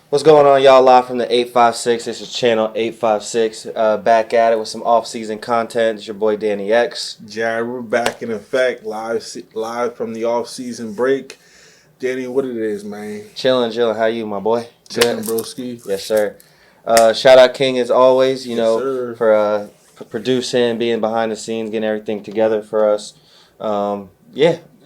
What's going on, y'all? Live from the 856. This is channel 856. Back at it with some off-season content. It's your boy Danny X. Jared, we're back in effect, live from the off-season break. Danny, what it is, man? Chilling. How you, my boy? Chilling, broski. Yes, sir. Shout out King as always. Sir. For producing, being behind the scenes, getting everything together for us.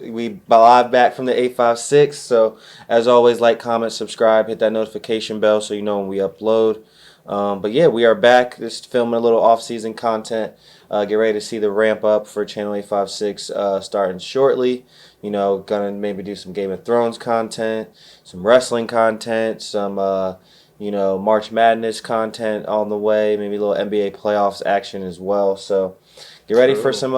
We live back from the 856. So as always, like, comment, subscribe, hit that notification bell so you know when we upload. We are back. Just filming a little off-season content. Get ready to see the ramp up for channel 856 starting shortly. Gonna maybe do some Game of Thrones content, some wrestling content, some March Madness content on the way, maybe a little NBA playoffs action as well. So get ready for some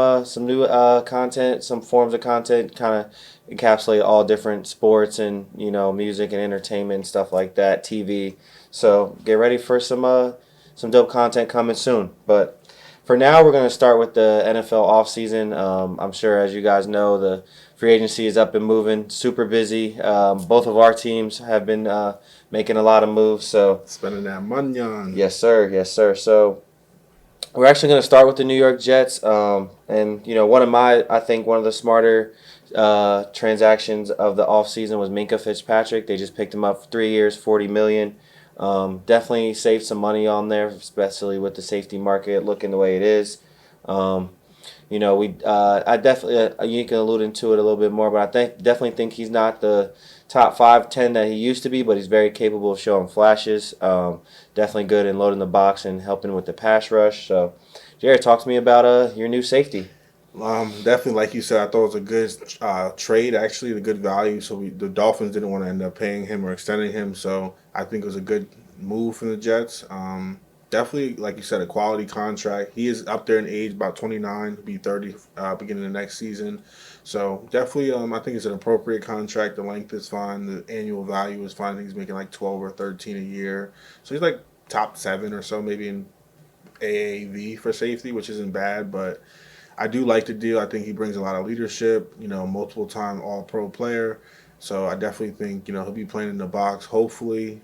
new content, some forms of content, kind of encapsulate all different sports and music and entertainment and stuff like that, TV. So get ready for some dope content coming soon. But for now, we're going to start with the NFL offseason. I'm sure, as you guys know, the free agency is up and moving, super busy. Both of our teams have been making a lot of moves. So spending that money on. Yes, sir. So we're actually going to start with the New York Jets. I think one of the smarter transactions of the offseason was Minka Fitzpatrick. They just picked him up for 3 years, $40 million. Definitely saved some money on there, especially with the safety market looking the way it is. I definitely you can allude into it a little bit more, but I definitely think he's not the top 5-10 that he used to be, but he's very capable of showing flashes. Definitely good in loading the box and helping with the pass rush. So, Jared, talk to me about your new safety. Definitely, like you said, I thought it was a good trade, actually, a good value. So the Dolphins didn't want to end up paying him or extending him. So I think it was a good move from the Jets. Definitely, like you said, a quality contract. He is up there in age, about 29, be 30 beginning of next season. So definitely, I think it's an appropriate contract. The length is fine. The annual value is fine. I think he's making like 12 or 13 a year. So he's like top 7 or so, maybe in AAV for safety, which isn't bad, but I do like the deal. I think he brings a lot of leadership, multiple time all-pro player. So I definitely think, he'll be playing in the box, hopefully.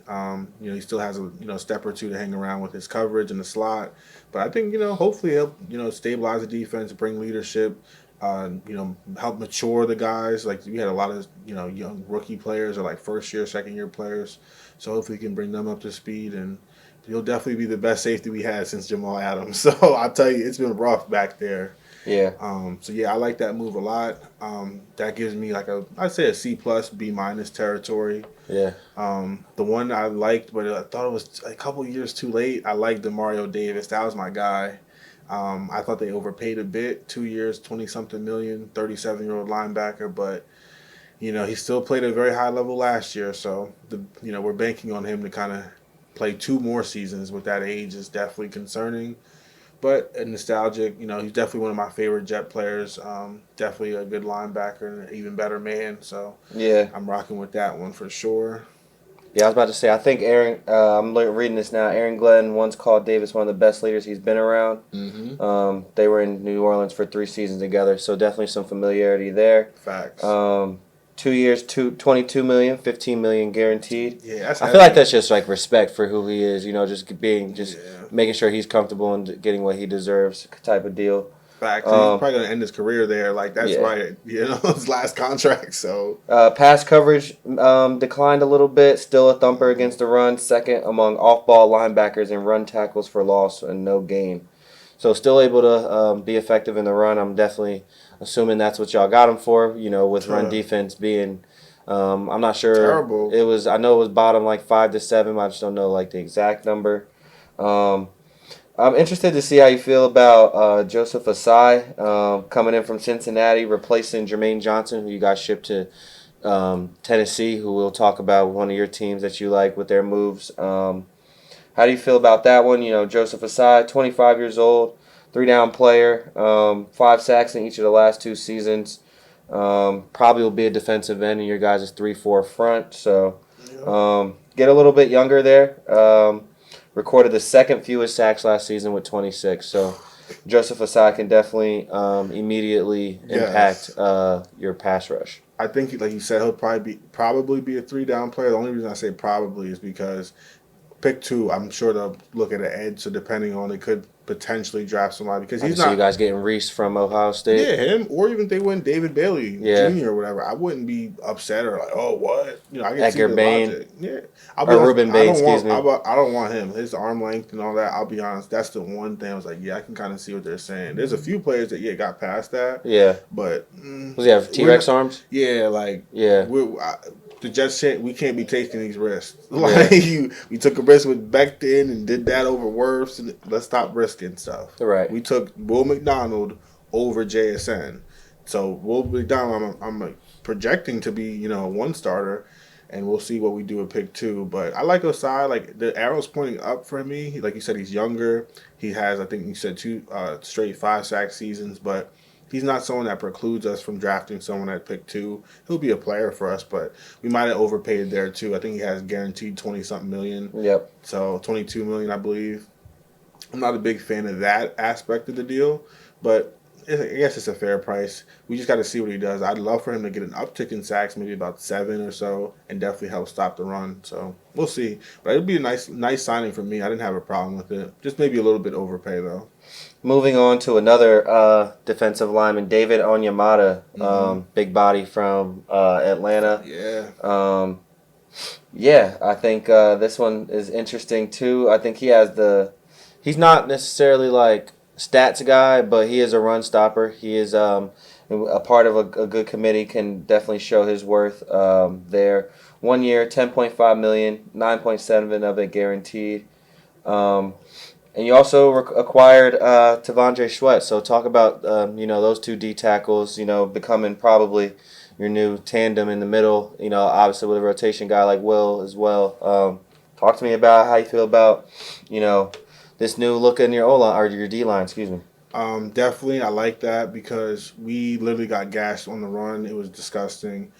He still has a, step or two to hang around with his coverage in the slot. But I think, hopefully he'll, stabilize the defense, bring leadership, help mature the guys. Like we had a lot of, young rookie players or like first-year, second-year players. So hopefully he can bring them up to speed, and he'll definitely be the best safety we had since Jamal Adams. So I'll tell you, it's been rough back there. Yeah. I like that move a lot. That gives me I'd say a C plus, B minus territory. Yeah. The one I liked, but I thought it was a couple years too late. I liked Demario Davis. That was my guy. I thought they overpaid a bit. 2 years, 20-something million, 37-year-old linebacker, but he still played at a very high level last year. So we're banking on him to kind of play 2 more seasons with that age is definitely concerning. But nostalgic, he's definitely one of my favorite Jet players. Definitely a good linebacker and an even better man. So yeah, I'm rocking with that one for sure. Yeah, I was about to say, I think Aaron, I'm reading this now, Aaron Glenn once called Davis one of the best leaders he's been around. Mm-hmm. They were in New Orleans for 3 seasons together, so definitely some familiarity there. Facts. 2 years, 22 million, 15 million guaranteed. Yeah, that's I feel like that's just like respect for who he is, just making sure he's comfortable and getting what he deserves type of deal. Fact. He's probably going to end his career there. Like, that's right. His last contract. So pass coverage declined a little bit. Still a thumper against the run. Second among off-ball linebackers in run tackles for loss and no gain. So still able to be effective in the run. I'm definitely assuming that's what y'all got him for. With run defense being, I'm not sure. Terrible. I know it was bottom like 5 to 7. I just don't know like the exact number. I'm interested to see how you feel about Joseph Asai coming in from Cincinnati, replacing Jermaine Johnson, who you guys shipped to Tennessee, who we'll talk about, one of your teams that you like with their moves. How do you feel about that one? Joseph Asai, 25 years old, 3-down player, 5 sacks in each of the last 2 seasons. Probably will be a defensive end in your guys' 3-4 front. So get a little bit younger there. Recorded the second fewest sacks last season with 26. So Joseph Asai can definitely immediately impact your pass rush. I think, like you said, he'll probably be a 3 down player. The only reason I say probably is because pick 2, I'm sure they'll look at an edge. So depending on, it could potentially draft somebody because I he's can see you not. guys getting Reese from Ohio Yeah, State. him, or even if they win David Bailey Yeah, Jr. or whatever, I wouldn't be upset or like, oh, what? I can see Edgar the Bain logic. Yeah, I'll be or honest. Ruben I Bain, don't excuse want. me. I don't want him. His arm length and all that. I'll be honest. That's the one thing I was like, yeah, I can kind of see what they're saying. There's a few players that got past that, Yeah, but does he have T we're Rex not. arms? Yeah, like Yeah, the Jets we can't be taking these risks. yeah, Like we took a risk with Becton and did that over Wirfs, and let's stop risking stuff. right. We took Will McDonald over JSN, so Will McDonald I'm projecting to be a 1 starter, and we'll see what we do with pick 2. But I like Osai. Like the arrow's pointing up for me. Like you said, he's younger. He has, I think you said, 2 straight 5-sack seasons, but he's not someone that precludes us from drafting someone at pick 2. He'll be a player for us, but we might have overpaid there too. I think he has guaranteed 20-something million, Yep. so 22 million, I believe. I'm not a big fan of that aspect of the deal, but I guess it's a fair price. We just got to see what he does. I'd love for him to get an uptick in sacks, maybe about 7 or so, and definitely help stop the run. So we'll see. But it'd be a nice signing for me. I didn't have a problem with it. Just maybe a little bit overpay though. Moving on to another defensive lineman, David Onyemata, big body from Atlanta. Yeah. Yeah, I think this one is interesting too. I think he's not necessarily like stats guy, but he is a run stopper. He is a part of a good committee, can definitely show his worth there. 1 year, 10.5 million, 9.7 of it guaranteed. And you also acquired Tavondre Sweat. So talk about those two D tackles. Becoming probably your new tandem in the middle. Obviously with a rotation guy like Will as well. Talk to me about how you feel about this new look in your O line or your D line. Excuse me. Definitely, I like that because we literally got gashed on the run. It was disgusting.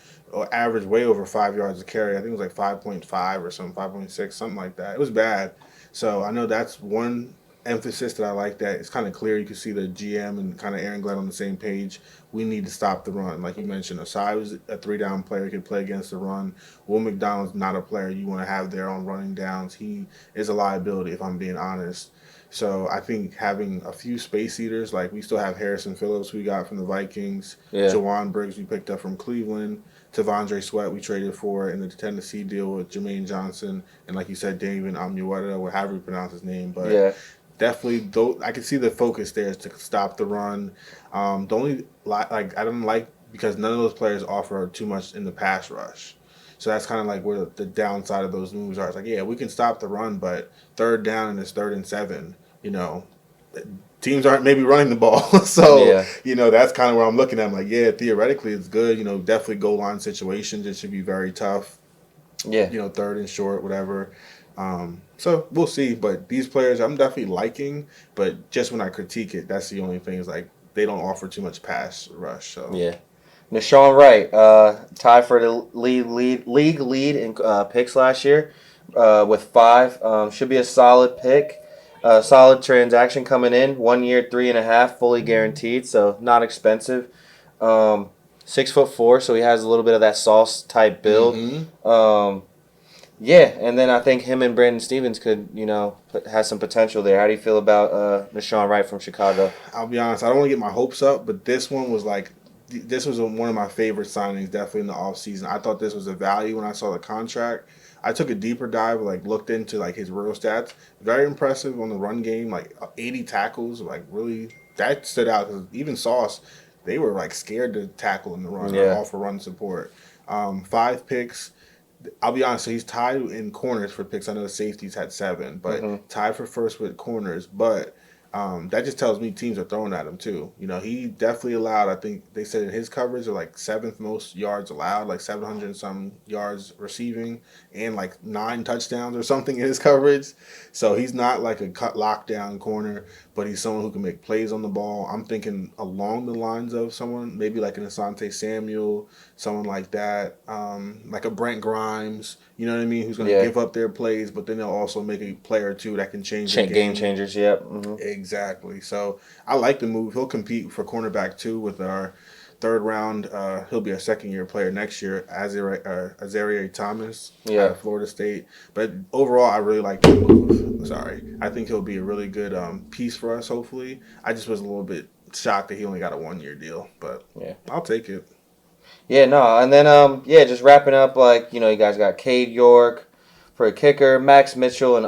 Average way over 5 yards a carry. I think it was like 5.5 or something, 5.6, something like that. It was bad. So I know that's one emphasis that I like. That it's kind of clear. You can see the GM and kind of Aaron Glenn on the same page. We need to stop the run, like you mentioned. Asai was a 3 down player. He could play against the run. Will McDonald's not a player you want to have there on running downs. He is a liability, if I'm being honest. So I think having a few space eaters, like we still have Harrison Phillips we got from the Vikings, Yeah. Jawan Briggs we picked up from Cleveland, Tavondre Sweat we traded for in the Tennessee deal with Jermaine Johnson, and like you said, David Amueta, or however you pronounce his name, but Yeah. definitely I can see the focus there is to stop the run. The only I don't like because none of those players offer too much in the pass rush. So that's kind of like where the downside of those moves are. It's like, yeah, we can stop the run, but 3rd down and it's 3rd and 7. You know, teams aren't maybe running the ball. So, Yeah. That's kind of where I'm looking at. I'm like, yeah, theoretically it's good. Definitely goal line situations. It should be very tough. Yeah. 3rd and short, whatever. So we'll see. But these players I'm definitely liking. But just when I critique it, that's the only thing is like they don't offer too much pass rush. So Yeah. Nashawn Wright, tied for the league lead in picks last year with 5. Should be a solid pick. Solid transaction coming in. 1 year, 3.5, fully guaranteed, so not expensive. 6'4", so he has a little bit of that sauce type build. Yeah, and then I think him and Brandon Stevens could, has some potential there. How do you feel about Nashawn Wright from Chicago? I'll be honest, I don't want to get my hopes up, but this one was like, this was one of my favorite signings, definitely in the offseason. I thought this was a value when I saw the contract. I took a deeper dive, like looked into like his real stats. Very impressive on the run game, like 80 tackles, like really that stood out because even Sauce, they were like scared to tackle in the run, Yeah. offer run support. 5 picks. I'll be honest, so he's tied in corners for picks. I know the safeties had 7, but tied for first with corners. But that just tells me teams are throwing at him too. He definitely allowed, I think they said in his coverage are like 7th most yards allowed, like 700 and some yards receiving, and like 9 touchdowns or something in his coverage. So he's not like a cut lockdown corner, but he's someone who can make plays on the ball. I'm thinking along the lines of someone maybe like an Asante Samuel, someone like that, like a Brent Grimes. You know what I mean? Who's going to give up their plays, but then they'll also make a play or two that can change the game. Game changers, yep. Exactly. So I like the move. He'll compete for cornerback too with our third round. He'll be a second-year player next year, Azaria Thomas out Yeah. of Florida State. But overall, I really like the move. Sorry. I think he'll be a really good piece for us, hopefully. I just was a little bit shocked that he only got a 1-year deal, but Yeah. I'll take it. Yeah, no, and then yeah, just wrapping up, like, you guys got Cade York for a kicker, Max Mitchell and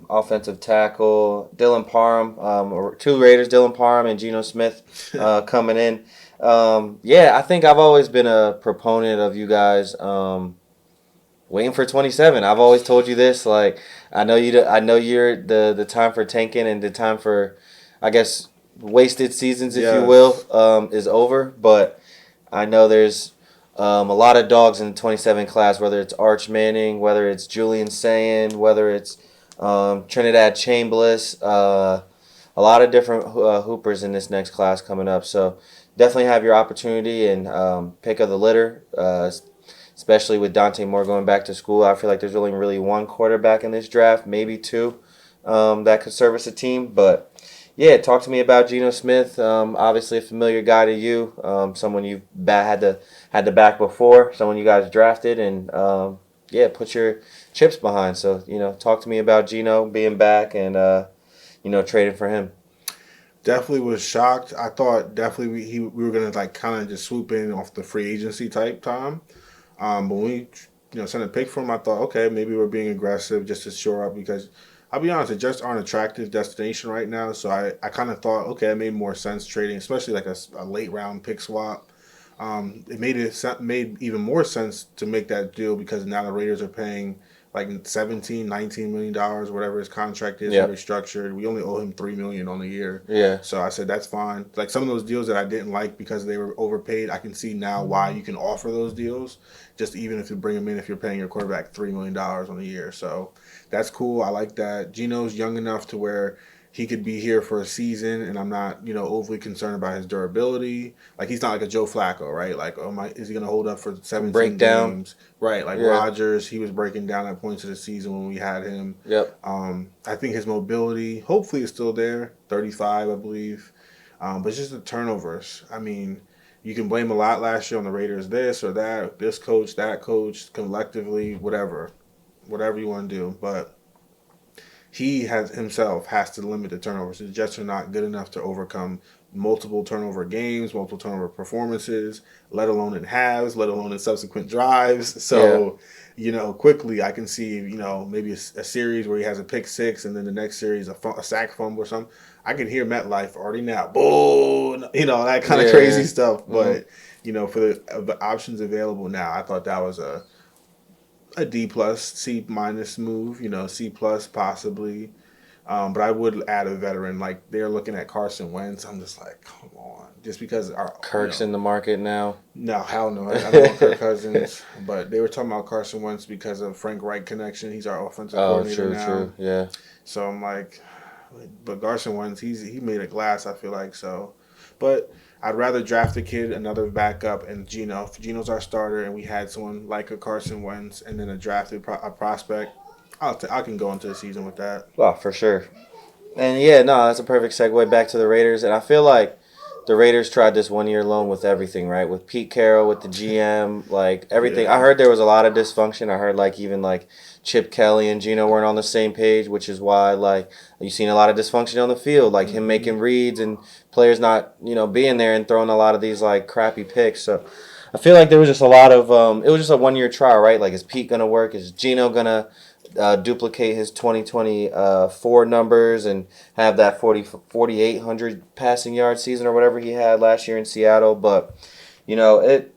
offensive tackle, Dylan Parham, or two Raiders, Dylan Parham and Geno Smith coming in. Yeah, I think I've always been a proponent of you guys waiting for 27. I've always told you this, like, I know you're the time for tanking and the time for, I guess, wasted seasons, if you will, Yes. is over, but I know there's a lot of dogs in the 27 class, whether it's Arch Manning, whether it's Julian Sayin, whether it's Trinidad Chambliss, a lot of different hoopers in this next class coming up. So definitely have your opportunity and pick of the litter, especially with Dante Moore going back to school. I feel like there's only really one quarterback in this draft, maybe two, that could service a team. But yeah, talk to me about Geno Smith. Obviously a familiar guy to you, someone you had to back before, someone you guys drafted, and yeah, put your chips behind. So talk to me about Geno being back and trading for him. Definitely was shocked. I thought definitely we were gonna like kind of just swoop in off the free agency type time. But when we sent a pick for him, I thought, okay, maybe we're being aggressive just to shore up because I'll be honest, it just aren't attractive destination right now. So I kind of thought, okay, it made more sense trading, especially like a late round pick swap. It made even more sense to make that deal because now the Raiders are paying like 17, 19 million dollars, whatever his contract is, Yep. restructured. We only owe him 3 million on the year. Yeah. So I said that's fine. Like some of those deals that I didn't like because they were overpaid, I can see now why you can offer those deals. Just even if you bring them in, if you're paying your quarterback $3 million on a year, so that's cool. I like that. Geno's young enough to where he could be here for a season, and I'm not, overly concerned about his durability. Like he's not like a Joe Flacco, right? Like, oh my, is he gonna hold up for 17 Breakdown. games? Right, like Yeah. Rodgers, he was breaking down at points of the season when we had him. Yep. I think his mobility, hopefully, is still there. 35, I believe. But it's just the turnovers. I mean, you can blame a lot last year on the Raiders, this or that, this coach, that coach, collectively, whatever you want to do. But he has to limit the turnovers. The Jets are not good enough to overcome multiple turnover games, multiple turnover performances, let alone in halves, let alone in subsequent drives. So, quickly I can see, maybe a series where he has a pick six and then the next series a sack fumble or something. I can hear MetLife already now. Boom, that kind of crazy stuff. Mm-hmm. But, for the options available now, I thought that was a D plus, C minus move, C plus possibly. But I would add a veteran. Like they're looking at Carson Wentz. I'm just like, come on. Just because Kirk's in the market now. No, hell no. I don't want Kirk Cousins. But they were talking about Carson Wentz because of Frank Reich connection. He's our offensive coordinator now. True, yeah. So I'm like, but Carson Wentz, he made a glass, I feel like, so. But I'd rather draft a kid, another backup, and Geno. If Geno's our starter and we had someone like a Carson Wentz and then a drafted a prospect, I can go into the season with that. Well, for sure. And yeah, no, that's a perfect segue back to the Raiders. And I feel like the Raiders tried this 1 year loan with everything, right? With Pete Carroll, with the GM, like everything. Yeah. I heard there was a lot of dysfunction. I heard like even like Chip Kelly and Geno weren't on the same page, which is why like you've seen a lot of dysfunction on the field, like him making reads and players not being there and throwing a lot of these like crappy picks. So I feel like there was just a lot of it was just a 1 year trial, right? Like is Pete gonna work? Is Geno gonna duplicate his 2024 numbers and have that 4,800 passing yard season or whatever he had last year in Seattle. But, it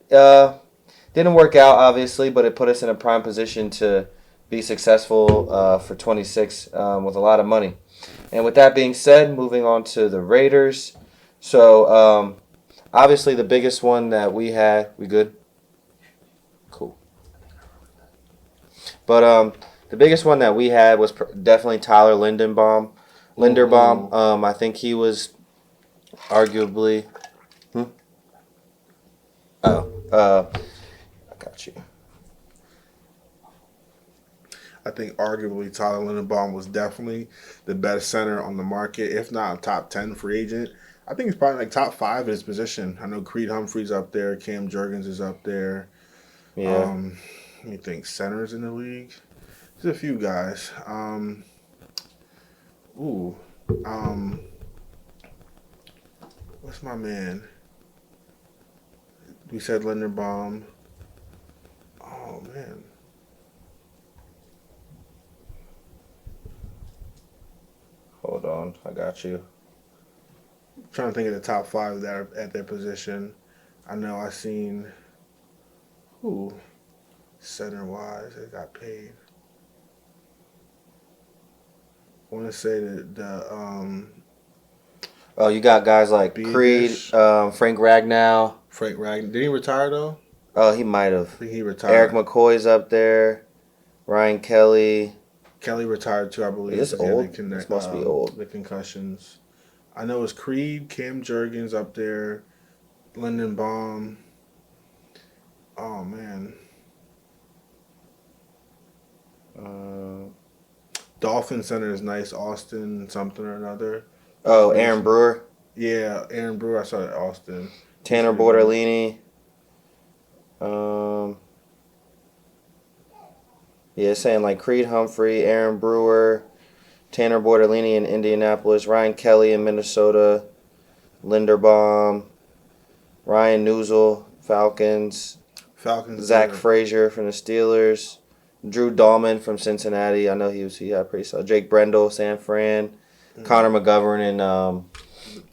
didn't work out, obviously, but it put us in a prime position to be successful for 26 with a lot of money. And with that being said, moving on to the Raiders. So, obviously, the biggest one that we had, we good? Cool. But, the biggest one that we had was definitely Tyler Linderbaum. I think he was arguably. I got you. I think arguably Tyler Linderbaum was definitely the best center on the market, if not a top 10 free agent. I think he's probably like top five at his position. I know Creed Humphrey's up there, Cam Jurgens is up there. Yeah. Um, Let me think. Centers in the league. There's a few guys. Ooh, um, what's my man? We said Linderbaum. Oh man, Hold on, I got you. I'm trying to think of the top five that are at their position. I know I seen who center wise that got paid. I want to say that the Oh, you got guys like Creed, Biadish, Frank Ragnow. Frank Ragnar. Did he retire though? Oh, he might I have. think he Eric retired. McCoy's up there. Ryan Kelly. Kelly retired too, I Is believe, this because he had old? This must be the old. concussions. I know it's Creed, Cam Jurgens up there, Lindenbaum. Oh man, Uh, Dolphin Center is nice. Austin something or another. He's oh, really Aaron Brewer. yeah. Aaron Brewer. I saw that Austin. He's Tanner really good. Bortolini. Um, yeah, saying like Creed Humphrey, Aaron Brewer, Tanner Bortolini in Indianapolis, Ryan Kelly in Minnesota, Linderbaum, Ryan Newsel, Falcons, Falcons Zach good. Frazier from the Steelers, Drew Dahlman from Cincinnati. I know he had pretty solid. Jake Brendel, San Fran, Connor Mm, McGovern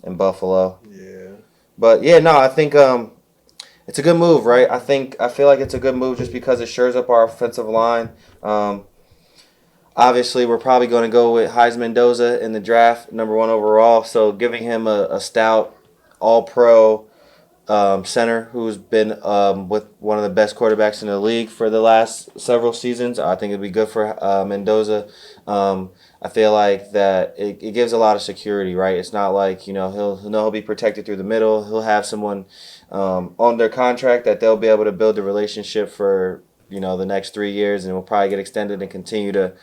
in Buffalo. yeah. But yeah, no, I think it's a good move, right? I feel like it's a good move just because it shores up our offensive line. Um, Obviously, we're probably going to go with Heisman Mendoza in the draft, number one overall. So giving him a stout, all pro center who's been with one of the best quarterbacks in the league for the last several seasons. I think it'd be good for Mendoza. I feel like that it gives a lot of security, right? It's not like he'll know he'll be protected through the middle. He'll have someone on their contract that they'll be able to build a relationship for the next 3 years, and will probably get extended and continue to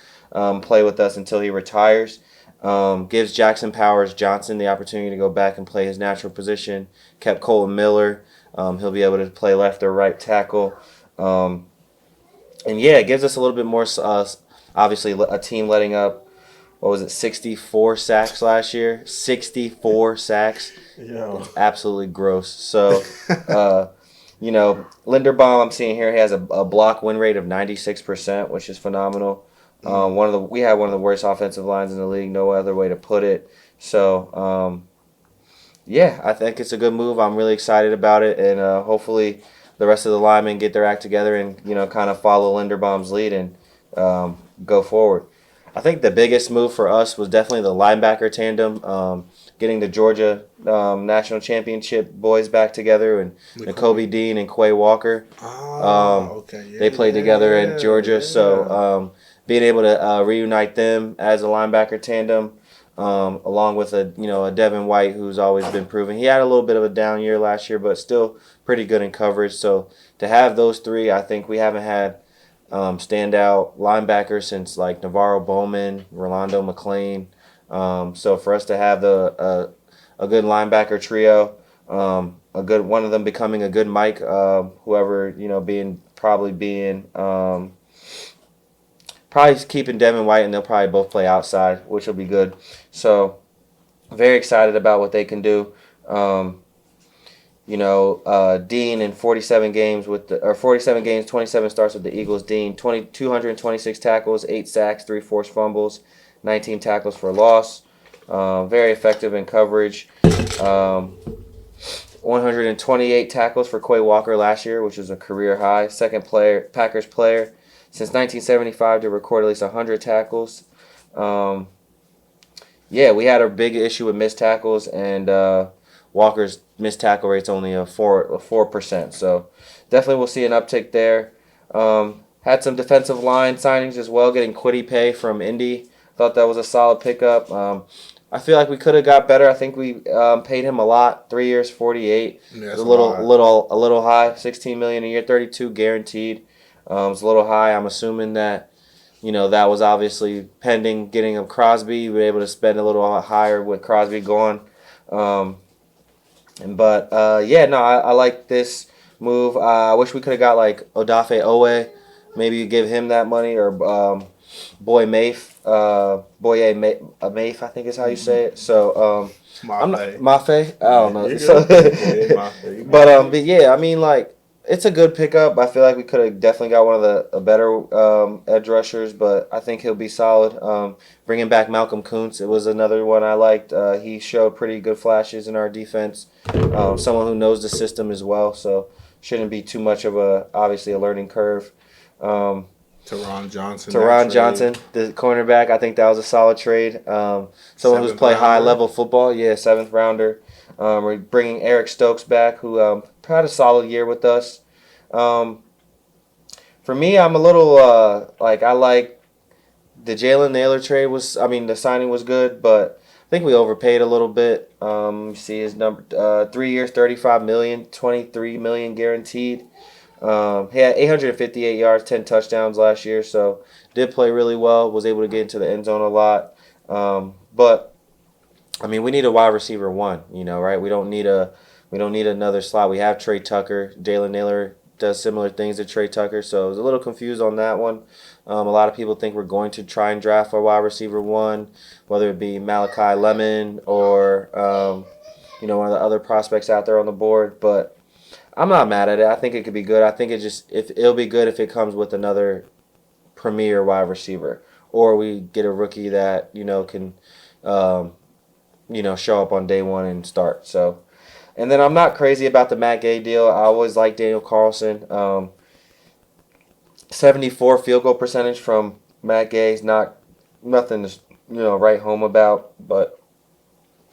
play with us until he retires. Gives Jackson Powers Johnson the opportunity to go back and play his natural position. Kept Colton Miller. He'll be able to play left or right tackle. And yeah, it gives us a little bit more. Obviously, a team letting up, what was it, 64 sacks last year? 64 sacks. Yo. It's absolutely gross. So, Linderbaum, I'm seeing here, he has a block win rate of 96%, which is phenomenal. Mm. We have one of the worst offensive lines in the league. No other way to put it. So, yeah, I think it's a good move. I'm really excited about it, and hopefully the rest of the linemen get their act together and kind of follow Linderbaum's lead and go forward. I think the biggest move for us was definitely the linebacker tandem, getting the Georgia national championship boys back together, and N'Kobe Dean and Quay Walker. Okay. They Yeah, played yeah, together at Georgia, yeah, so yeah. being able to reunite them as a linebacker tandem, along with a Devin White who's always been proven. He had a little bit of a down year last year, but still pretty good in coverage. So to have those three, I think we haven't had standout linebackers since like Navarro Bowman, Rolando McClain. So for us to have a good linebacker trio, a good one of them becoming a good Mike, whoever probably keeping Devin White, and they'll probably both play outside, which will be good. So very excited about what they can do. Dean in 47 games 27 starts with the Eagles. Dean 226 tackles, 8 sacks, 3 forced fumbles, 19 tackles for loss. Very effective in coverage. 128 tackles for Quay Walker last year, which was a career high. Second Packers player since 1975 to record at least 100 tackles. Yeah, we had a big issue with missed tackles, and Walker's missed tackle rate's only a 4%. So definitely we'll see an uptick there. Had some defensive line signings as well, getting Quiddy Pay from Indy. Thought that was a solid pickup. I feel like we could have got better. I think we paid him a lot. 3 years, 48. Yeah, It's that's a lot. a little high. 16 million a year, 32 guaranteed. It's a little high. I'm assuming that that was obviously pending getting of Crosby. We were able to spend a little higher with Crosby gone. But yeah, no, I like this move. I wish we could have got like Odafe Owe. Maybe you give him that money or Boye Mafe, I think is how you say it. So I'm not Mafe. Mafe. I Yeah, don't know. you're So, good. Boy, Mafe. You got it. but yeah, I mean like it's a good pickup. I feel like we could have definitely got one of the better edge rushers, but I think he'll be solid. Bringing back Malcolm Kuntz, it was another one I liked. He showed pretty good flashes in our defense. Someone who knows the system as well, so shouldn't be too much of a obviously a learning curve. Um, Teron Johnson, that Teron trade. Johnson, the cornerback, I think that was a solid trade. Someone who's Seventh played high rounder. level football, yeah, seventh rounder. We're bringing Eric Stokes back, who had a solid year with us. Um, for me, I'm a little like I like the Jalen Naylor trade was. I mean, the signing was good, but I think we overpaid a little bit. You see his number, 3 years, 35 million, 23 million guaranteed. He had 858 yards, 10 touchdowns last year, so did play really well. Was able to get into the end zone a lot. But I mean, we need a wide receiver one. Right? We don't need another slot. We have Trey Tucker. Jalen Naylor does similar things to Trey Tucker, so I was a little confused on that one. A lot of people think we're going to try and draft our wide receiver one, whether it be Malachi Lemon or one of the other prospects out there on the board, but I'm not mad at it. I think it could be good. I think if it'll be good if it comes with another premier wide receiver, or we get a rookie that can um, show up on day one and start. So, and then I'm not crazy about the Matt Gay deal. I always like Daniel Carlson. 74 field goal percentage from Matt Gay is not nothing to write home about, but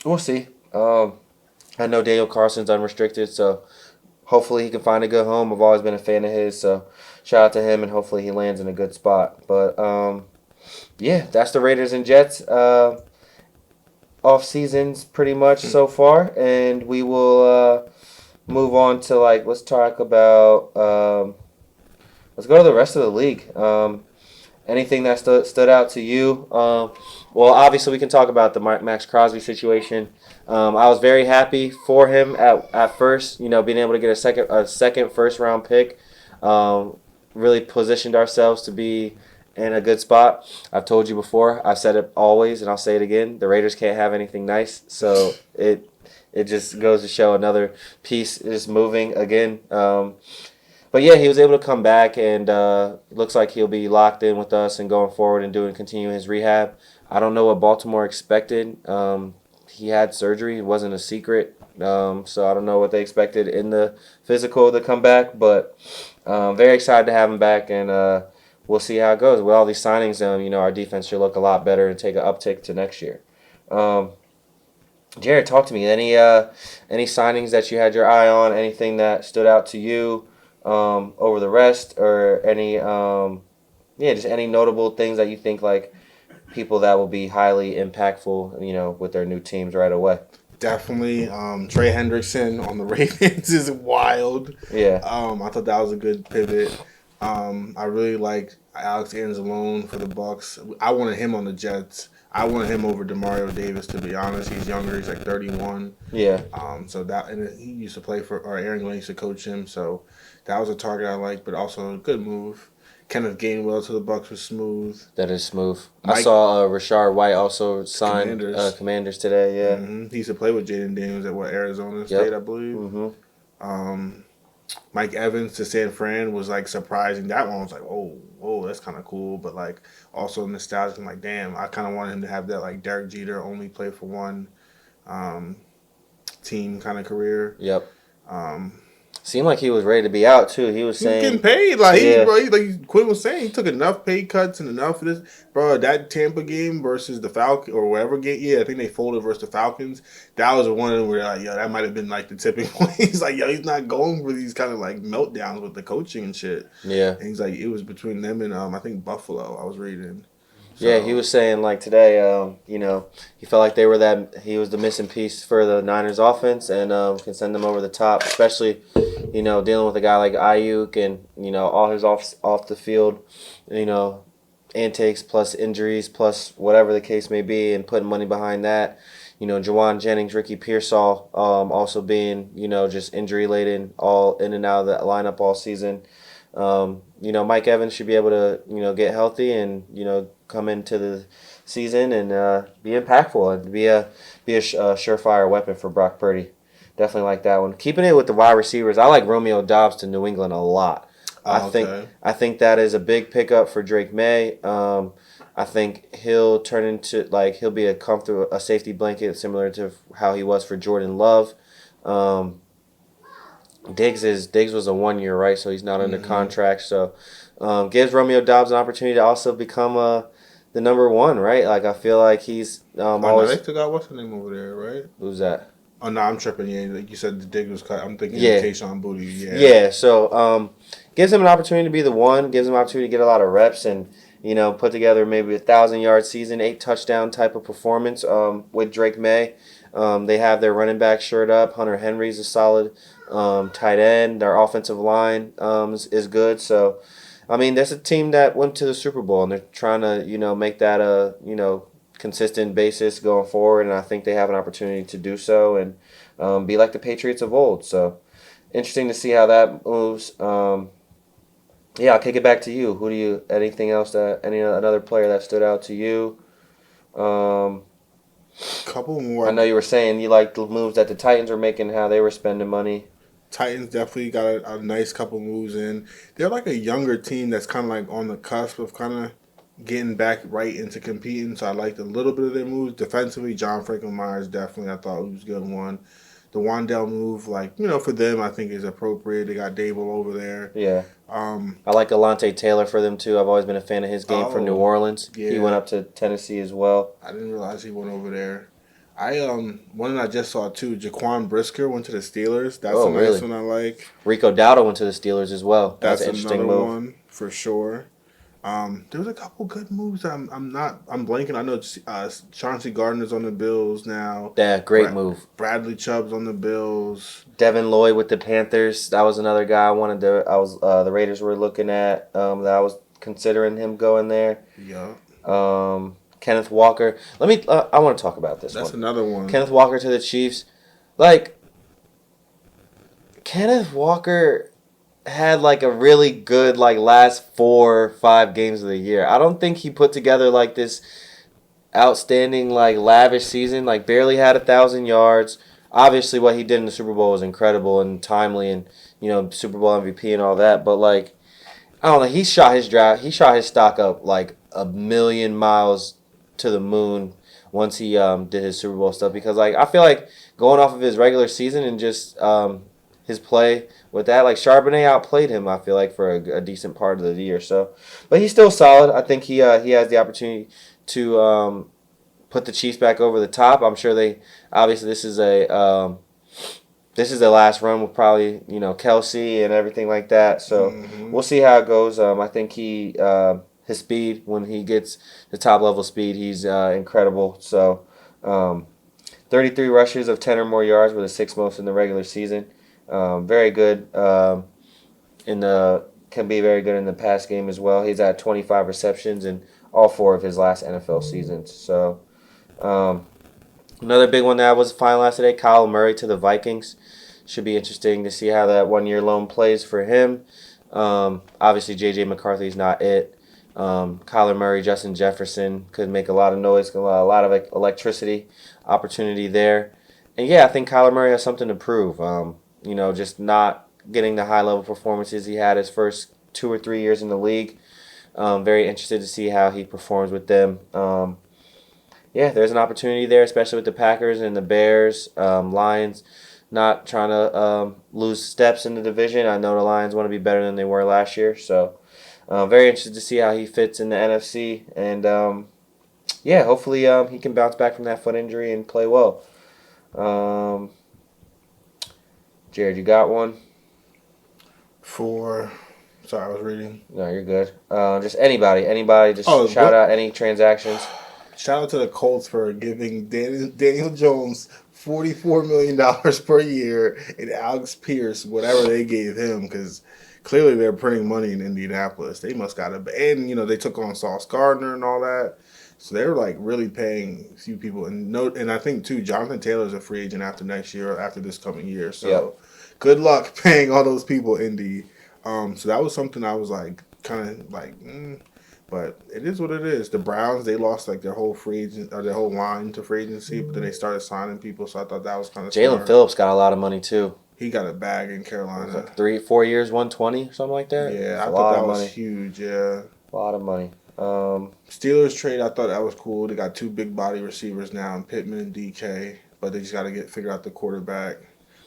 we'll see. I know Daniel Carson's unrestricted, so hopefully he can find a good home. I've always been a fan of his, so shout out to him, and hopefully he lands in a good spot. But yeah, that's the Raiders and Jets off seasons pretty much so far, and we will move on to let's talk about let's go to the rest of the league. Anything that stood out to you? Well, obviously we can talk about the Max Crosby situation. I was very happy for him at first. Being able to get a second first round pick, really positioned ourselves to be in a good spot. I've told you before. I've said it always, and I'll say it again. The Raiders can't have anything nice, so it just goes to show another piece is moving again. But yeah, he was able to come back, and looks like he'll be locked in with us and going forward and continuing his rehab. I don't know what Baltimore expected. He had surgery; it wasn't a secret. So I don't know what they expected in the physical to come back, but very excited to have him back, and we'll see how it goes with all these signings. Our defense should look a lot better and take an uptick to next year. Um, Jared, talk to me. Any signings that you had your eye on? Anything that stood out to you over the rest, or any just any notable things that you think like people that will be highly impactful, with their new teams right away. Definitely. Trey Hendrickson on the Ravens is wild. Yeah, I thought that was a good pivot. I really like Alex Anzalone for the Bucks. I wanted him on the Jets. I wanted him over Demario Davis, to be honest. He's younger. He's like 31. yeah, So that, and he used to play for, or Aaron Glenn used to coach him. So that was a target I liked, but also a good move. Kenneth Gainwell to the Bucks was smooth. that is smooth. I Mike saw Rashard White also signed Commanders. Commanders today. Yeah. He used to play with Jaden Daniels at Arizona Yep. State, I believe. Mm-hmm. Um, Mike Evans to San Fran was like surprising. That one was like, whoa, that's kind of cool, but like also nostalgic. I'm like, damn, I kind of wanted him to have that like Derek Jeter only play for one team kind of career. Yep. Um, Seemed like he was ready to be out too. He was he was getting saying, paid, like yeah, like Quinn was saying, he took enough pay cuts and enough of this, bro. That Tampa game versus the Falcons or whatever game, yeah, I think they folded versus the Falcons. That was the one where like, yo, that might have been like the tipping point. He's like, yo, he's not going for these kind of like meltdowns with the coaching and shit. yeah. And he's like, it was between them and I think Buffalo. I was reading. So, Yeah, he was saying like today, he felt like he was the missing piece for the Niners offense, and can send them over the top, especially, dealing with a guy like Ayuk and all his off the field, antics plus injuries plus whatever the case may be, and putting money behind that. Jawan Jennings, Ricky Pearsall, also being, just injury laden, all in and out of the lineup all season. Mike Evans should be able to, get healthy and, come into the season and be impactful and be a surefire weapon for Brock Purdy. Definitely like that one. Keeping it with the wide receivers, I like Romeo Doubs to New England a lot. Oh, okay. I think that is a big pickup for Drake May. I think he'll turn into he'll be a safety blanket similar to how he was for Jordan Love. Diggs was a 1 year, right? So he's not under contract. So gives Romeo Doubs an opportunity to also become the number one, right? Like I feel like he's No, they still got what's the name over there, right? Who's that? Oh no, I'm tripping. Yeah, like you said, the dig was cut. I'm thinking Yeah. Kayshon Boutte. Yeah. Yeah. So gives him an opportunity to be the one. Gives him an opportunity to get a lot of reps and put together maybe 1,000-yard season, 8 touchdown type of performance with Drake May. They have their running back shirt up. Hunter Henry's a solid tight end. Their offensive line is good. So, I mean, there's a team that went to the Super Bowl, and they're trying to, make that a, consistent basis going forward. And I think they have an opportunity to do so and be like the Patriots of old. So, interesting to see how that moves. Yeah, I'll kick it back to you. Anything else another player that stood out to you? Couple more. I know you were saying you like the moves that the Titans were making, how they were spending money. Titans definitely got a nice couple moves in. They're like a younger team that's kind of like on the cusp of kind of getting back right into competing. So I liked a little bit of their moves. Defensively, John Franklin Myers definitely, I thought he was a good one. The Wandale move, for them, I think is appropriate. They got Dable over there. Yeah. I like Alante Taylor for them too. I've always been a fan of his game from New Orleans. Yeah. He went up to Tennessee as well. I didn't realize he went over there. One I just saw too, Jaquan Brisker went to the Steelers. That's a nice one I like. Rico Dowdle went to the Steelers as well. That's an interesting another move. one for sure. There was a couple good moves. I'm blanking. I know Chauncey Gardner's on the Bills now. Yeah, great move. Bradley Chubb's on the Bills. Devin Lloyd with the Panthers. That was another guy the Raiders were looking at. That I was considering him going there. Yeah. Kenneth Walker. I want to talk about this. That's another one. Kenneth Walker to the Chiefs. Kenneth Walker had a really good last 4 or 5 games of the year. I don't think he put together this outstanding lavish season. Barely had 1,000 yards. Obviously, what he did in the Super Bowl was incredible and timely, and Super Bowl MVP and all that. But I don't know. He shot his stock up a million miles to the moon once he did his Super Bowl stuff, because I feel like going off of his regular season and just his play with that, Charbonnet outplayed him, I feel like, for a decent part of the year. So, but he's still solid. I think he has the opportunity to put the Chiefs back over the top. I'm sure obviously this is a last run with probably Kelsey and everything like that. So we'll see how it goes. I think his speed, when he gets the top level speed, he's incredible. So 33 rushes of 10 or more yards, with the 6th most in the regular season. Very good can be very good in the pass game as well. He's at 25 receptions in all 4 of his last NFL seasons. So another big one that was finalized today, Kyle Murray to the Vikings. Should be interesting to see how that 1-year loan plays for him. Obviously, J.J. McCarthy's not it. Kyler Murray, Justin Jefferson could make a lot of noise, a lot of electricity opportunity there. And yeah, I think Kyler Murray has something to prove. Just not getting the high-level performances he had his first 2 or 3 years in the league. Very interested to see how he performs with them. There's an opportunity there, especially with the Packers and the Bears. Lions not trying to lose steps in the division. I know the Lions want to be better than they were last year. So very interested to see how he fits in the NFC. And, hopefully he can bounce back from that foot injury and play well. Jared, you got one? Sorry, I was reading. No, you're good. Just anybody. Just shout out any transactions. Shout out to the Colts for giving Daniel Jones $44 million per year and Alex Pierce whatever they gave him, because clearly they're printing money in Indianapolis. They must got and they took on Sauce Gardner and all that. So they're like really paying a few people, and no, and I think too, Jonathan Taylor's a free agent after next year, or after this coming year. Yep. So good luck paying all those people, Indy. So that was something I was like kind of like, but it is what it is. The Browns, they lost like their whole free agent or their whole line to free agency, but then they started signing people. So I thought that was kind of Jalen smart. Phillips got a lot of money too. He got a bag in It was Carolina. like 3-4 years, 120, something like that. Yeah, It's a I thought lot that of was money. huge. Yeah. A lot of money. Steelers trade, I thought that was cool. They got two big body receivers now, in Pittman and DK, but they just got to figure out the quarterback.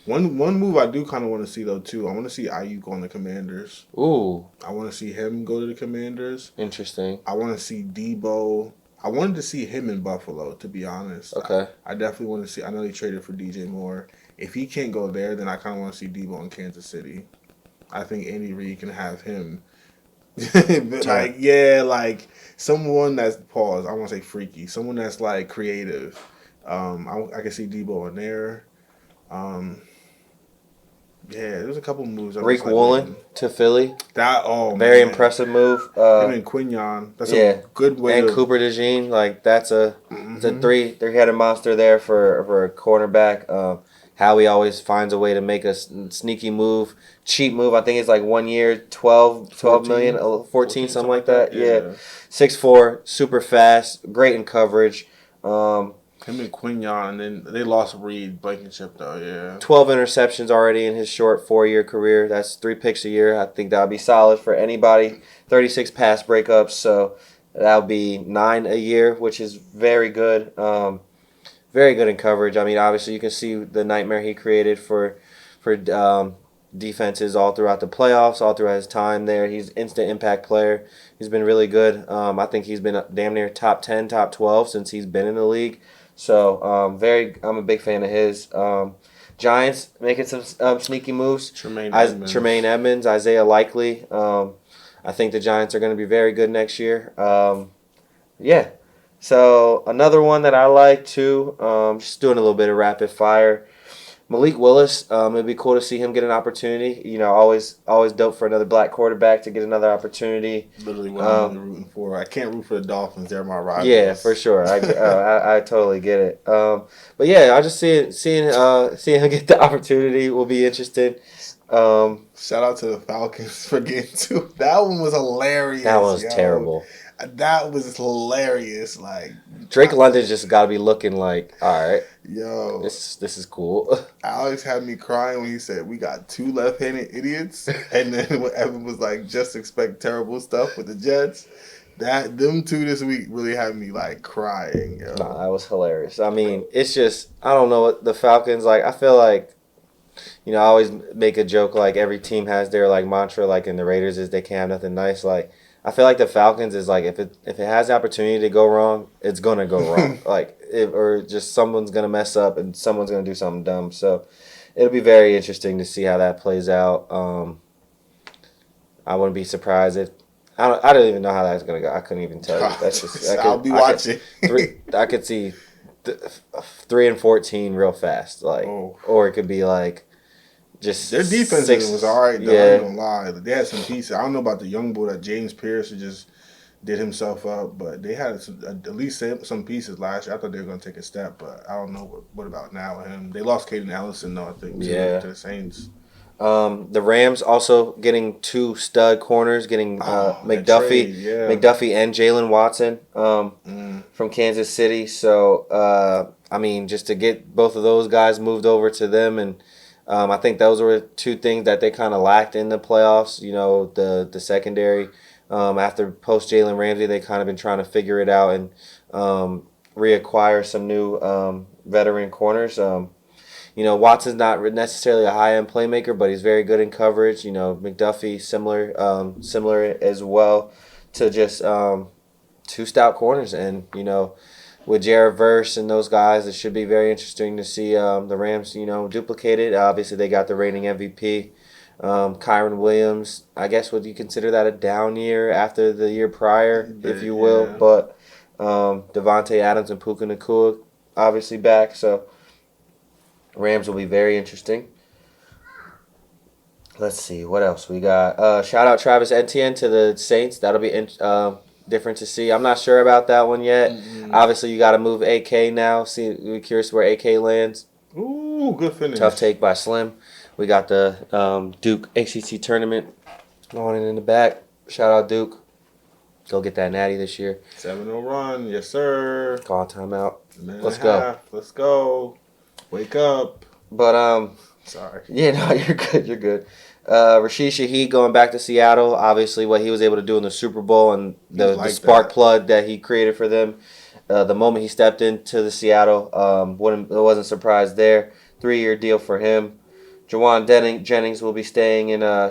One move I do kind of want to see though too. I want to see Ayuk on the Commanders. Ooh, I want to see him go to the Commanders. interesting. I want to see Debo. I wanted to see him in Buffalo, to be honest. Okay. I definitely want to see. I know they traded for DJ Moore. If he can't go there, then I kind of want to see Debo in Kansas City. I think Andy Reid can have him. But like, yeah, like someone that's pause. I want to say freaky. Someone that's like creative. I can see Debo in there. Um, yeah, there's a couple moves. I'm Reek just like, Woolen to Philly. that Very man. impressive move. Him and Quignon. That's yeah. a good way And to. Cooper DeJean, like that's it's a Mhm. three-headed monster there for a cornerback. Howie always finds a way to make a sneaky move, cheap move. I think it's like 1 year, 12 million, 14, something like that. Yeah. 6'4", super fast, great in coverage. Him and Quignon, and then they lost Reed Blankenship though. Yeah. 12 interceptions already in his short 4-year career. That's 3 picks a year. I think that would be solid for anybody. 36 pass breakups, so that would be 9 a year, which is very good. Very good in coverage. I mean, obviously you can see the nightmare he created for defenses all throughout the playoffs, all throughout his time there. He's an instant impact player. He's been really good. I think he's been damn near top 10, top 12 since he's been in the league. So I'm a big fan of his. Giants making some sneaky moves. Tremaine Edmonds, Isaiah Likely. I think the Giants are going to be very good next year. Yeah. So another one that I like too, just doing a little bit of rapid fire. Malik Willis, it'd be cool to see him get an opportunity. You know, always dope for another black quarterback to get another opportunity. Literally what I'm really rooting for. I can't root for the Dolphins. They're my rivals. Yeah, for sure. I totally get it. But yeah, I just seeing him get the opportunity will be interesting. Shout out to the Falcons for getting two. That one was hilarious. That was terrible. That was hilarious. Like Drake London just got to be looking like, all right, yo, this is cool. Alex had me crying when he said we got two left-handed idiots, and then when Evan was like, just expect terrible stuff with the Jets. Them two this week really had me like crying. Yo. Nah, that was hilarious. I mean, it's just I don't know what the Falcons like. I feel like, you know, I always make a joke like every team has their like mantra. Like in the Raiders is they can't have nothing nice. Like I feel like the Falcons is like if it has the opportunity to go wrong, it's gonna go wrong. Or just someone's gonna mess up and someone's gonna do something dumb. So it'll be very interesting to see how that plays out. I wouldn't be surprised if I don't even know how that's gonna go. I couldn't even tell you. That's just I'll be watching. I could see 3-14 real fast, or it could be like. Just their defense was all right, though. I ain't gonna lie. They had some pieces. I don't know about the young boy that James Pierce who just did himself up, but they had at least some pieces last year. I thought they were gonna take a step, but I don't know what about now with him. They lost Caden Ellison though, I think, to the Saints. The Rams also getting 2 stud corners, getting McDuffie and Jalen Watson from Kansas City. So I mean, just to get both of those guys moved over to them and. I think those were 2 things that they kind of lacked in the playoffs. You know, the secondary. After post Jalen Ramsey, they kind of been trying to figure it out and reacquire some new veteran corners. You know, Watson's not necessarily a high-end playmaker, but he's very good in coverage. You know, McDuffie similar as well to just 2 stout corners, and you know. With Jared Verse and those guys, it should be very interesting to see the Rams, you know, duplicated. Obviously, they got the reigning MVP, Kyron Williams. I guess would you consider that a down year after the year prior, if you will? Yeah. But Devontae Adams and Puka Nacua obviously back, so Rams will be very interesting. Let's see what else we got. Shout out Travis Etienne to the Saints. That'll be different to see. I'm not sure about that one yet. Mm-mm. Obviously, you got to move AK now. See, we're curious where AK lands. Ooh, good finish. Tough take by Slim. We got the Duke ACC tournament going in the back. Shout out Duke. Go get that natty this year. 7-0 run, yes sir. Call a timeout. Let's go. Let's go. Wake up. But Sorry. yeah, no, you're good. You're good. Rashid Shaheed going back to Seattle. Obviously, what he was able to do in the Super Bowl and the spark plug that he created for them. The moment he stepped into the Seattle, wasn't surprised there. 3-year deal for him. Jawan Jennings will be staying in I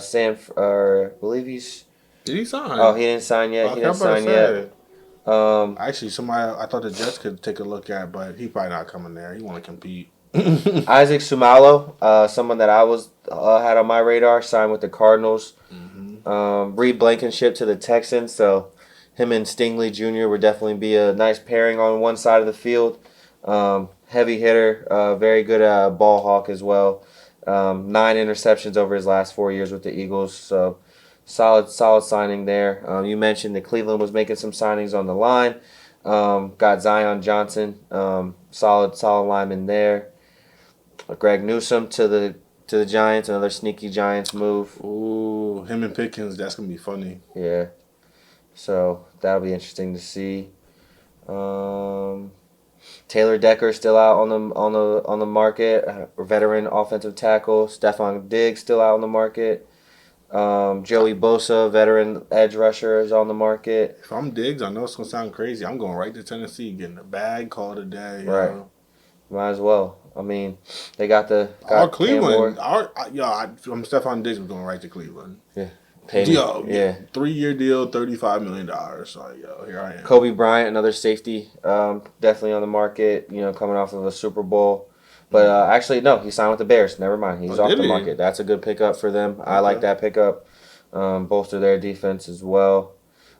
believe he's. Did he sign? Oh, he didn't sign yet. He didn't sign yet. Actually, somebody I thought the Jets could take a look at, but he probably not coming there. He want to compete. Isaac Sumalo, someone that I was had on my radar, signed with the Cardinals. Mm-hmm. Reed Blankenship to the Texans, so him and Stingley Jr. would definitely be a nice pairing on one side of the field. Heavy hitter, very good ball hawk as well. 9 interceptions over his last 4 years with the Eagles, so solid signing there. You mentioned that Cleveland was making some signings on the line. Got Zion Johnson, solid lineman there. Greg Newsome to the Giants, another sneaky Giants move. Ooh, him and Pickens, that's gonna be funny. Yeah, so that'll be interesting to see. Taylor Decker still out on the market. Veteran offensive tackle. Stephon Diggs still out on the market. Joey Bosa, veteran edge rusher, is on the market. If I'm Diggs, I know it's gonna sound crazy. I'm going right to Tennessee, getting a bag, call it a day. Right. Know? Might as well. I mean, they got Cleveland. I'm Stephon Diggs. I'm going right to Cleveland. Yeah. 3-year deal, $35 million. So here I am. Kobe Bryant, another safety, definitely on the market. Coming off of a Super Bowl. But actually, no, he signed with the Bears. Never mind. He's off the market. That's a good pickup for them. Okay. I like that pickup. Bolster their defense as well.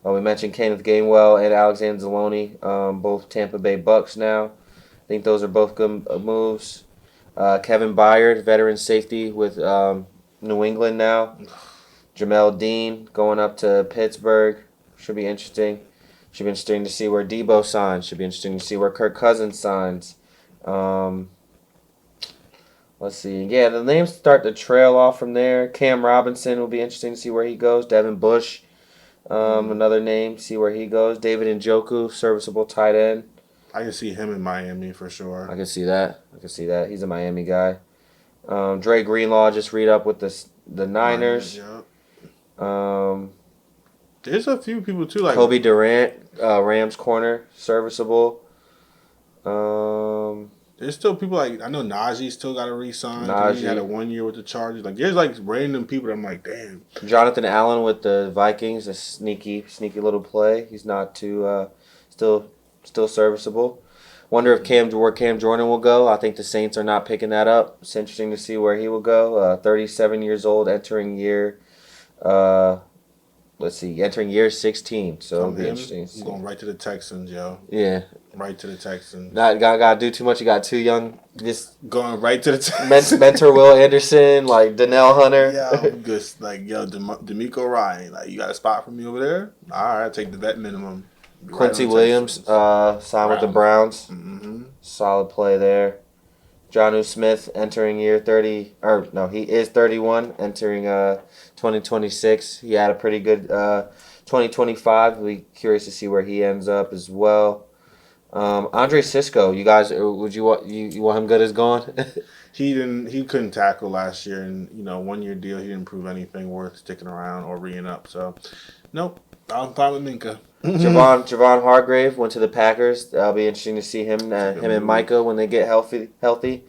We mentioned Kenneth Gainwell and Alexander Zaloni, both Tampa Bay Bucks now. I think those are both good moves. Kevin Byard, veteran safety with New England now. Jamel Dean going up to Pittsburgh. Should be interesting. Should be interesting to see where Debo signs. Should be interesting to see where Kirk Cousins signs. Let's see. Yeah, the names start to trail off from there. Cam Robinson will be interesting to see where he goes. Devin Bush, another name, see where he goes. David Njoku, serviceable tight end. I can see him in Miami for sure. I can see that. He's a Miami guy. Dre Greenlaw just read up with the Niners. There's a few people too, like Kobe Durant, Rams corner, serviceable. There's still people like, I know Najee still got to re-sign. He had a 1 year with the Chargers. Like, there's like random people that I'm like, damn. Jonathan Allen with the Vikings, a sneaky little play. He's not too still serviceable. Wonder if where Cam Jordan will go. I think the Saints are not picking that up. It's interesting to see where he will go. 37 years old, entering year. Entering year 16. So it'll be interesting. I'm going right to the Texans, yo. Yeah. Right to the Texans. Not gotta do too much. You got too young. Just going right to the Texans. Mentor Will Anderson, like Donnell Hunter. Yeah, just like D'Amico Ryan. Like, you got a spot for me over there? All right, take the vet minimum. Quincy Williams signed with the Browns. Mm-hmm. Solid play there. Jonnu Smith entering year 30. Or no, he is 31. Entering 2026. He had a pretty good 2025. We'll be curious to see where he ends up as well. Andre Cisco, you guys, would you want him good as gone? He couldn't tackle last year, and 1 year deal. He didn't prove anything worth sticking around or re-ing up. So, nope. I'm fine with Minka. Javon Hargrave went to the Packers. That'll be interesting to see him and Micah when they get healthy.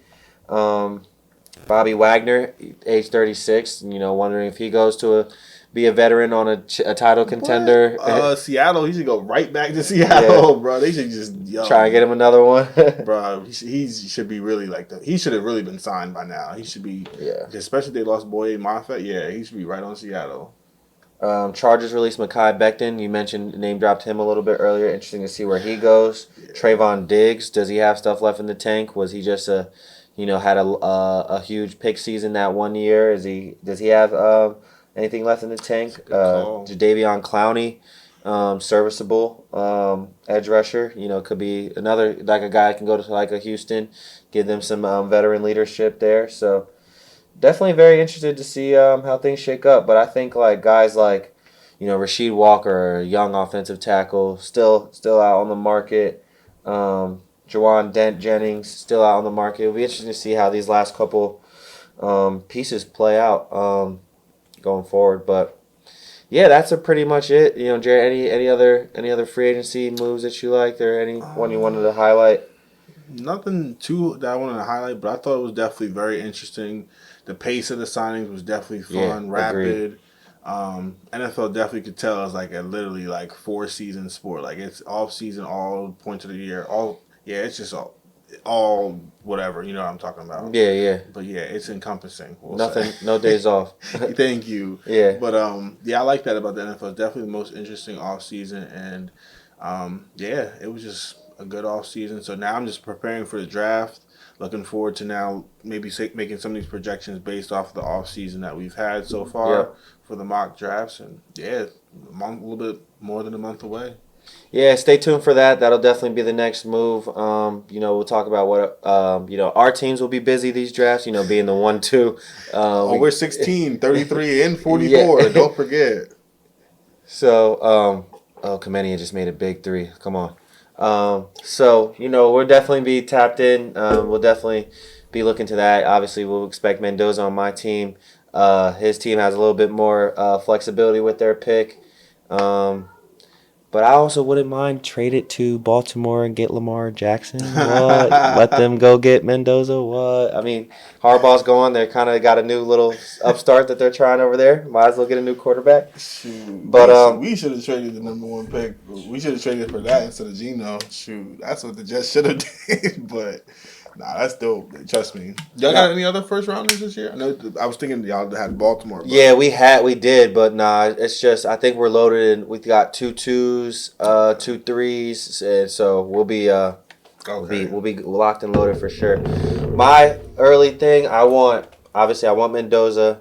Bobby Wagner, age 36, wondering if he goes to be a veteran on a title contender. Seattle, he should go right back to Seattle, bro. They should just try and get him another one. Bro, he should be really like that. He should have really been signed by now. He should be, especially if they lost Boye Moffett. Yeah, he should be right on Seattle. Chargers released Mekhi Becton. You name dropped him a little bit earlier. Interesting to see where he goes. Yeah. Trayvon Diggs, does he have stuff left in the tank? Was he just had a huge pick season that 1 year? Does he have anything left in the tank? Jadeveon Clowney, serviceable edge rusher. Could be another like a guy can go to like a Houston, give them some veteran leadership there. So definitely very interested to see how things shake up. But I think like guys like Rasheed Walker, a young offensive tackle, still out on the market. Jawan Dent Jennings still out on the market. It'll be interesting to see how these last couple pieces play out going forward. But yeah, that's pretty much it. Jared, any other free agency moves that you liked, or any one you wanted to highlight? Nothing too that I wanted to highlight, but I thought it was definitely very interesting. The pace of the signings was definitely Yeah, fun, agreed. rapid. NFL definitely could tell it's like a literally like 4 season sport. Like it's off season, all points of the year, all yeah. It's just all whatever. You know what I'm talking about. Yeah, yeah. But yeah, it's encompassing. We'll say. Nothing, no days off. Thank you. Yeah. But yeah, I like that about the NFL. It's definitely the most interesting off season, and yeah, it was just a good off season. So now I'm just preparing for the draft. Looking forward to now maybe making some of these projections based off the off season that we've had so far Yep. for the mock drafts, and yeah, a little bit more than a month away. Yeah, stay tuned for that. That'll definitely be the next move. We'll talk about what our teams will be busy these drafts. Being the 1-2. Oh, we're 16, 33, and Yeah. 44. Don't forget. So, Kamenia just made a big three. Come on. We'll definitely be tapped in. We'll definitely be looking to that. Obviously, we'll expect Mendoza on my team. His team has a little bit more flexibility with their pick. But I also wouldn't mind trade it to Baltimore and get Lamar Jackson. What? Let them go get Mendoza. What? I mean, Harbaugh's going. They kind of got a new little upstart that they're trying over there. Might as well get a new quarterback. Shoot, But we should have traded the number one pick. We should have traded for that instead of Geno. Shoot, that's what the Jets should have did. But nah, that's dope. Trust me. Y'all got any other first rounders this year? I know. I was thinking y'all had Baltimore. But. Yeah, we did, but nah, it's just I think we're loaded and we got 2 2s, 2 3s, and so we'll be Okay. we'll be locked and loaded for sure. My early thing, I want Mendoza.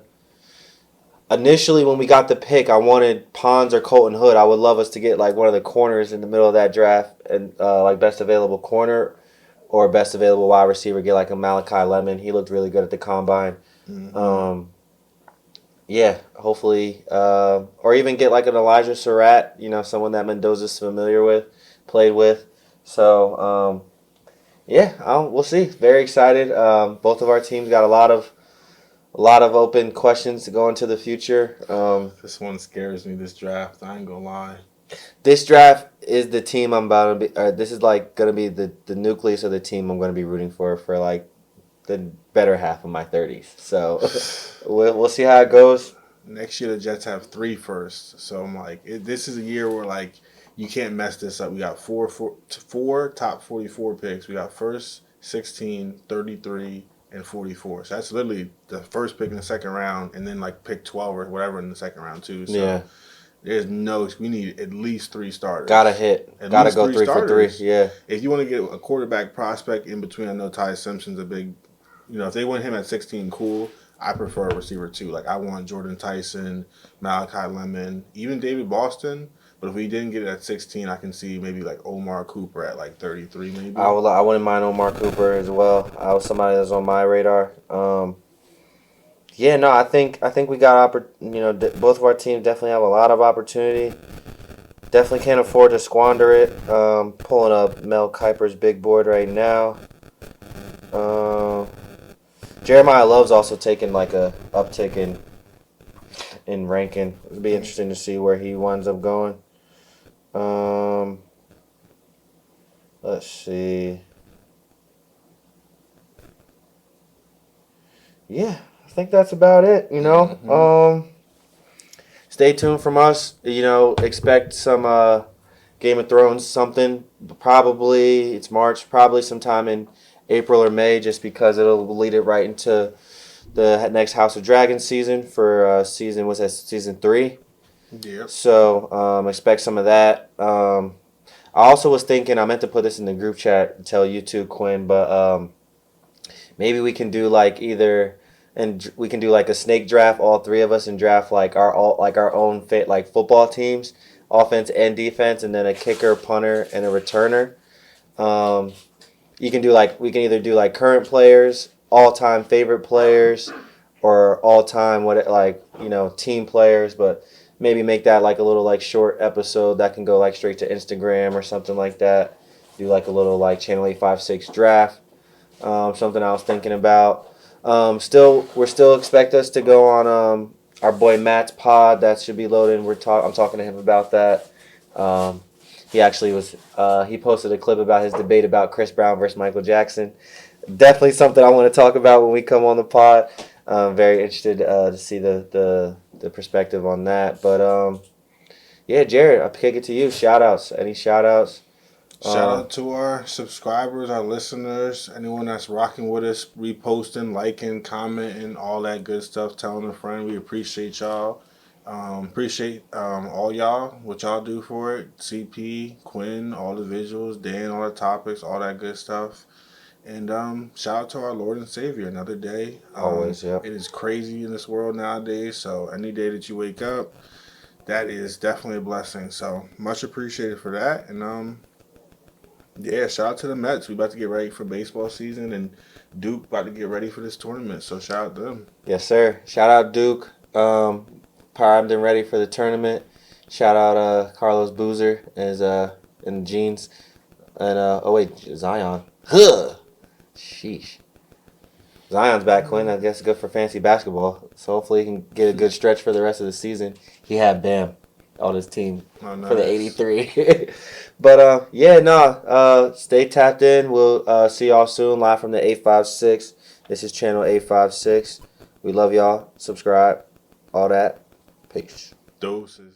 Initially, when we got the pick, I wanted Pons or Colton Hood. I would love us to get like one of the corners in the middle of that draft, and like best available corner or best available wide receiver. Get like a Malachi Lemon. He looked really good at the combine. Mm-hmm. Yeah, hopefully, or even get like an Elijah Surratt, someone that Mendoza's familiar with, played with. So, yeah, we'll see. Very excited. Both of our teams got a lot of open questions to go into the future. This one scares me. This draft. I ain't gonna lie. This draft is the team I'm about to be. This is like gonna be the nucleus of the team I'm gonna be rooting for like the better half of my 30s. So we'll see how it goes. Next year the Jets have 3 firsts. So I'm like, this is a year where like you can't mess this up. We got four top 44 picks. We got first, 16, 33, and 44. So that's literally the first pick in the second round, and then like pick 12 or whatever in the second round too. So Yeah, we need at least 3 starters. gotta hit. At Gotta least go 3 3 for 3. starters. Yeah. If you want to get a quarterback prospect in between, I know Ty Simpson's a big, if they win him at 16, cool. I prefer a receiver too. Like I want Jordan Tyson, Malachi Lemon, even David Boston. But if we didn't get it at 16, I can see maybe like Omar Cooper at like 33, maybe. I wouldn't mind Omar Cooper as well. I was somebody that's on my radar. Yeah, no, I think we got both of our teams definitely have a lot of opportunity. Definitely can't afford to squander it. Pulling up Mel Kiper's big board right now. Jeremiah Love's also taking like a uptick in ranking. It'll be interesting to see where he winds up going. Let's see. Yeah, I think that's about it. Stay tuned from us. Expect some Game of Thrones something. Probably it's March. Probably sometime in April or May, just because it'll lead it right into the next House of Dragons season for season 3. Yep. So expect some of that. I also was thinking, I meant to put this in the group chat, tell you too, Quinn, but maybe we can do like we can do like a snake draft, all 3 of us, and draft like our own fit like football teams. offense and defense, and then a kicker, punter, and a returner. You can do we can either do like current players, all time favorite players, or all time team players, but maybe make that like a little like short episode that can go like straight to Instagram or something like that. Do like a little like Channel 856 draft. Something I was thinking about. We're still expect us to go on our boy Matt's pod. That should be loaded. I'm talking to him about that. He actually he posted a clip about his debate about Chris Brown versus Michael Jackson. Definitely something I want to talk about when we come on the pod. I'm very interested to see the perspective on that. But yeah, Jared, I'll kick it to you. Shout outs. Any shout outs? Shout out to our subscribers, our listeners, anyone that's rocking with us, reposting, liking, commenting, all that good stuff, telling a friend. We appreciate y'all. Appreciate all y'all, what y'all do for it. CP, Quinn, all the visuals, Dan, all the topics, all that good stuff. And shout out to our Lord and Savior. Another day. Always, yeah. It is crazy in this world nowadays, so any day that you wake up, that is definitely a blessing. So much appreciated for that. And yeah, shout out to the Mets. We about to get ready for baseball season, and Duke about to get ready for this tournament. So shout out to them. Yes, sir. Shout out Duke. Primed and ready for the tournament. Shout out Carlos Boozer is in the jeans. And Zion. Huh. Sheesh. Zion's back, Quinn. I guess good for fantasy basketball. So hopefully he can get a good stretch for the rest of the season. He had Bam on his team for the 83. But stay tapped in. We'll see y'all soon live from the 856. This is channel 856. We love y'all. Subscribe. All that. Peace. Doses.